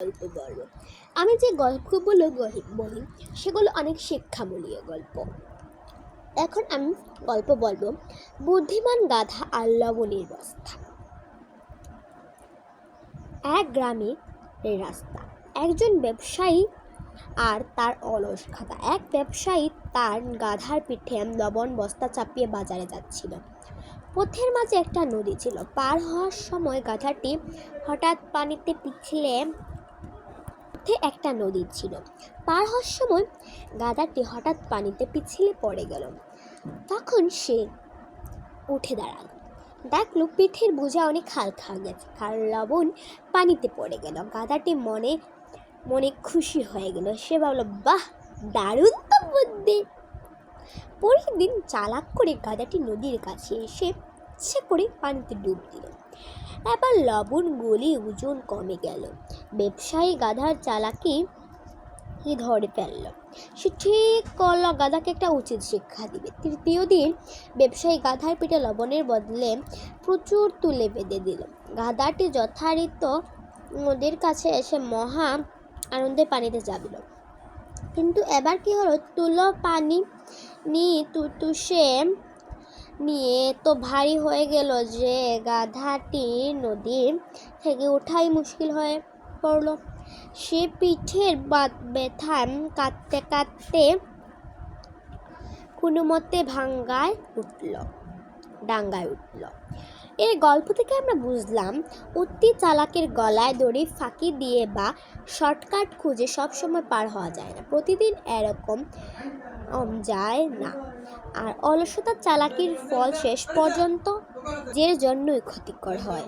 গল্প বলবো। আমি যে গল্পগুলো বলি সেগুলো অনেক শিক্ষামূলক গল্প। এখন আমি গল্প বলবো বুদ্ধিমান গাধা আর লবণের বস্তা। এক গ্রামে রাস্তা, একজন ব্যবসায়ী আর তার অলস গাধা। এক ব্যবসায়ী তার গাধার পিঠে লবণ বস্তা চাপিয়ে বাজারে যাচ্ছিল। পথের মাঝে একটা নদী ছিল। পার হওয়ার সময় গাধাটি হঠাৎ পানিতে পিছলে একটা নদী ছিল পার হওয়ার সময় গাধাটি হঠাৎ পানিতে পিছলে পড়ে গেল। তখন সে উঠে দাঁড়ালো, দেখলো পিঠের বোঝা অনেক হালকা গেছে, কারণ লবণ পানিতে পড়ে গেল। গাধাটি মনে মনে খুশি হয়ে গেল। সে ভাবলো, বাহ, দারুণ তো বুদ্ধি। পরের দিন চালাক করে গাধাটি নদীর কাছে এসে ইচ্ছে করে পানিতে ডুব দিল। এবার লবণ গলে ওজন কমে গেল। ব্যবসায়ী গাধার চালাকি ধরে ফেলল। সে ঠিক করলো গাধাকে একটা উচিত শিক্ষা দিবে। তৃতীয় দিন ব্যবসায়ী গাধার পিঠে লবণের বদলে প্রচুর তুলে বেঁধে দিল। গাধাটি যথারীতি নদীর কাছে এসে মহা আনন্দে পানিতে যাবিল। কিন্তু এবার কি হলো, তুলো পানি তুষে নিয়ে তো ভারী হয়ে গেল যে গাধাটি নদীর থেকে ওঠাই মুশকিল হয়ে পড়ল। সে পিঠের ব্যথা কাঁদতে কাঁদতে কোনো মতে ডাঙ্গায় উঠল। এই গল্প থেকে আমরা বুঝলাম, অতি চালাকের গলায় দড়ি ফাঁকি দিয়ে বা শর্টকাট খুঁজে সবসময় পার হওয়া যায় না। প্রতিদিন এরকম যায় না। আর অলসতা চালাকির ফল শেষ পর্যন্ত জন্যই ক্ষতিকর হয়।